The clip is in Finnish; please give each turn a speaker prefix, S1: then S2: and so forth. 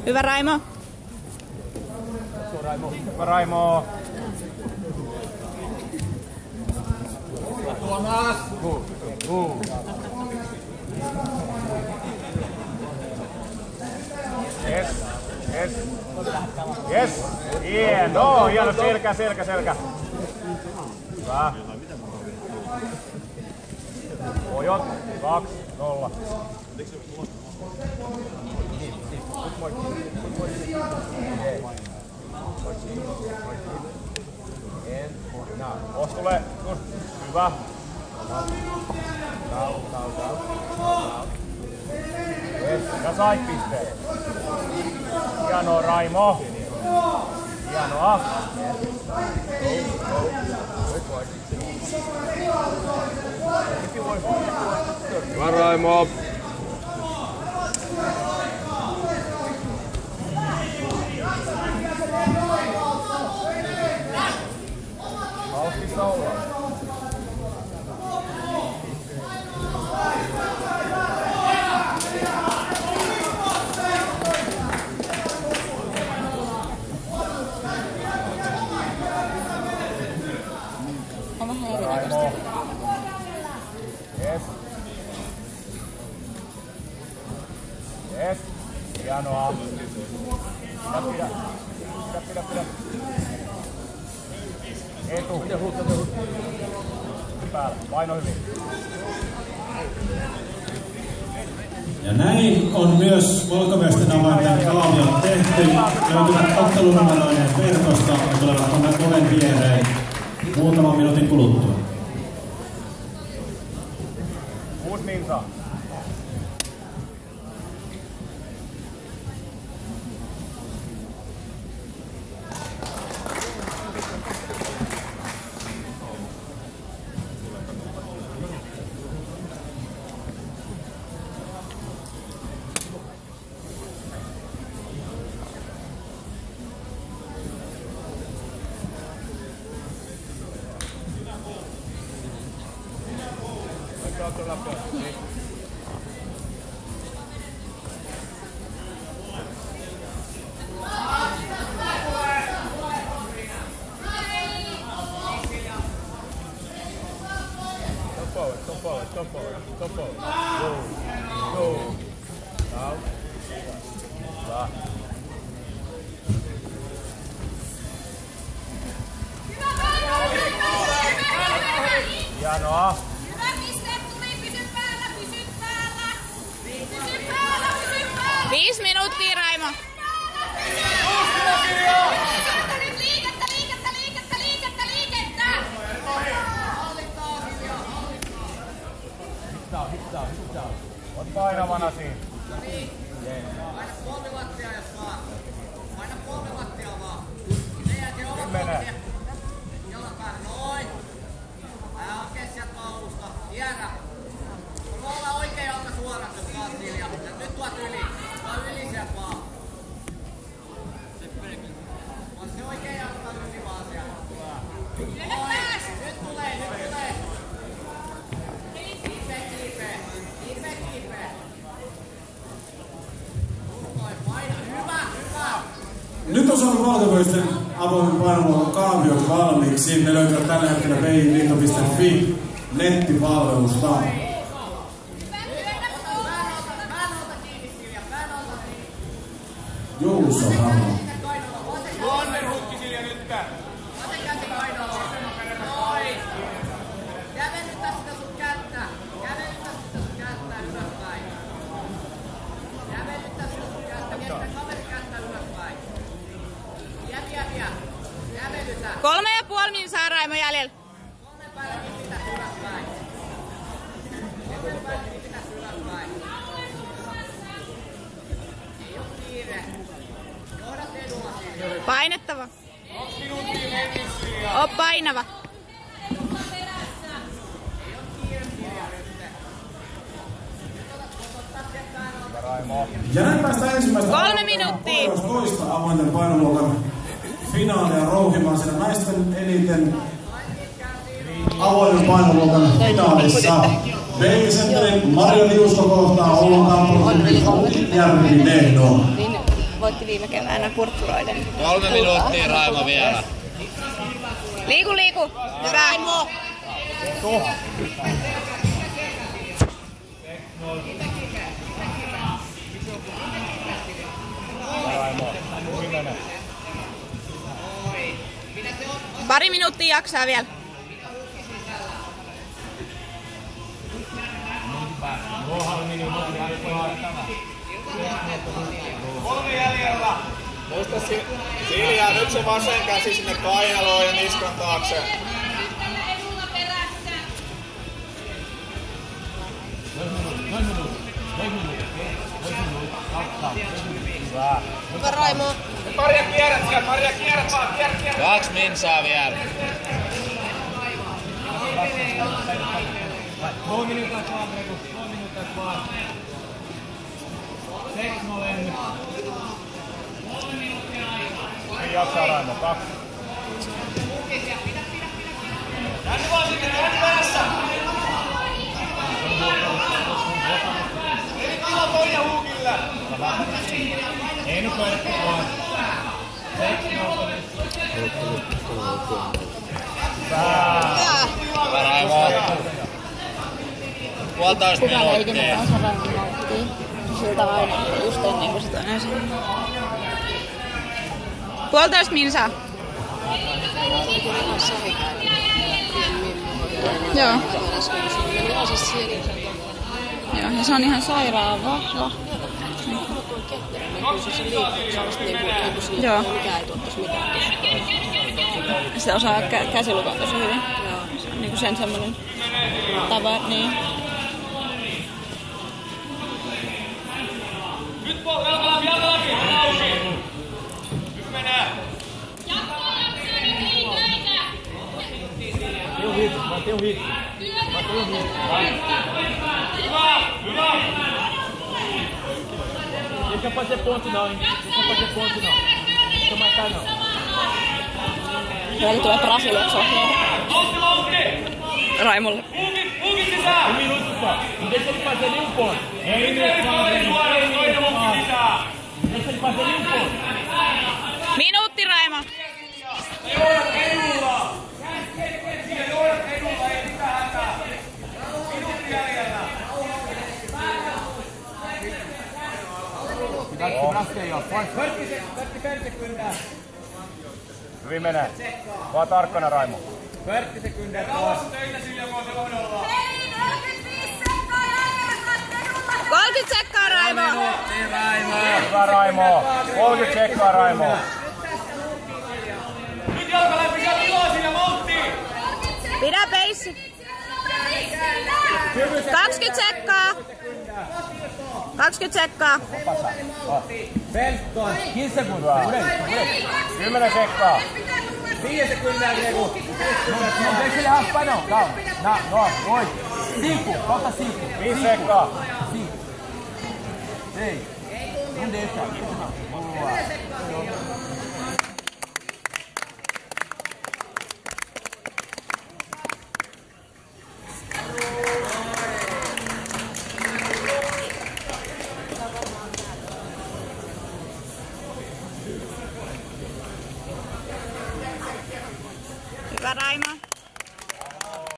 S1: Hyvä Raimo.
S2: Hyvä Raimo.
S3: Tuomas.
S2: Yes. Hieno, selkä. Hyvä. Pojot, 2-0. Os tulee. Hyvä. Yes. Ja sait pisteen. Hienoa Raimo. Hienoa.
S3: Hyvä Raimo.
S2: Hauskissa olla. Raimo. Yes. Hienoa. Pidä. Etu. Päällä. Paino hyvin.
S4: Ja näin on myös valkomiesten avainten kalaviot tehty. Löytyvät ottelunumeroineen verkosta ja tulevat tuonne oven viereen muutaman minuutin kuluttua.
S2: 6 minsaa. Top forward. Go. Out. Back. Hienoa.
S5: Hyvä piste, tuli, pysy päällä.
S1: 5 minuuttia, Raimo.
S5: Liikettä.
S2: Hittaa. Ot painavana siinä.
S6: Paina 3 wattia jos vaan. Paina 3 wattia vaan. Sen jälkeen
S2: menee.
S6: Jalkaan noin. Älä hakee sieltä alusta. Hierä. Sulla olla oikea jalka suoraan jos saat hiljaa. Ja nyt tuot yli. Tuo yli sieltä vaan. On se oikea jalka yli vaan sieltä. Noin. Nyt tulee.
S4: Nyt on saanut valkomiesten avoimen painoluokan kaaviot valmiiksi. Ne löytyvät tällä hetkellä veiliitto.fi nettipalvelusta. Juuso Ramo.
S2: Mannerhukki Silja nyt.
S6: Kävelytä sitä sun kättä ylöspäin. Miestä kaverin kättä ylöspäin. Vie. Kävelytä.
S1: 3,5 minsaa, Raimo, jäljellä.
S6: 3 päälläkin pitäis ylöspäin. Ei oo kiire. Johdat edulla siinä.
S1: Painettava.
S2: 2 minuuttia mennyt.
S1: Oo painava.
S4: Ja näin päästään ensimmäistä
S1: 3 minuuttia.
S4: toista avointen painoluokan finaalia rouhimaan siellä naisten eniten avoimen painoluokan finaalissa. Veikisentelin Mario Liusko kohtaa Oulun Kampuksen Järvi Lehdo.
S1: voitti viime keväänä purppuroiden.
S6: 3 minuuttia Raimo vielä.
S1: Liiku, liiku. Hyvä.
S5: Raimo!
S2: Raimo. 10.
S1: Pari minuuttia jaksaa vielä.
S7: Muista Silja, nyt se vasen käsi sinne kainaloon ja niskan taakse.
S5: Hyvä Raimo!
S7: Marja kierrät siellä, Marja kierrät vaan, kierrät.
S6: 2 minsaa vielä.
S2: 2 minuuttia vaan, Reku. 2 minuuttia vaan. 7-0. Ei jaksaa Raimo. 2.
S7: Jänni vaan sitten, jänni perässä. Eli kalo toinen huukille.
S2: Ei nyt ole vaan. 7-0.
S6: Hyvä Raimo. 1,5
S1: Kukaan ei ikinä
S6: minuuttia.
S1: kanssa nauttii. Siltä aina just ennen kuin se toinen sen. 1,5 minsaa. Joo. Joo, ja se on ihan sairaan vahva. Joo. Se osaa käsilukea tosi hyvin. Se on niinku sen semmonen tava, niin.
S7: Nyt jalka läpi. Nyt menee. Hyvä.
S2: Deixa fazer ponto não, hein? Deixa fazer ponto não. Deixa marcar não.
S1: Vielä tulee Brasiliaksi ohjelma. Raimolle.
S7: Huukit sisään.
S2: 1 minuto só. Não deixa ele fazer nenhum ponto.
S7: Ei toinen huukki sisään.
S2: Não deixa ele fazer nenhum ponto.
S1: Minuutti, Raimo.
S7: Joudat edulla. Siinä joudat edulla, ei mitään hätää. Minuutti jäljellä.
S2: Hyvin menee. Vaan tarkkana Raimo.
S1: 30 sekkaa, Raimo.
S2: Hyvä Raimo. 30 sekkaa Raimo.
S7: Nyt jalka läpi, sieltä iloa siinä vauhtiin.
S1: Pidä peissi. 20 sekkaa. 20 sekkaa.
S2: 15 sekuntia. 10 sekkaa.
S7: 5 sekuntia, Reku.
S2: Não deixa ele raspar não. Calma. No, 5. Falta 5. 5 sekkaa. 5. 6. Não deixa. Boa.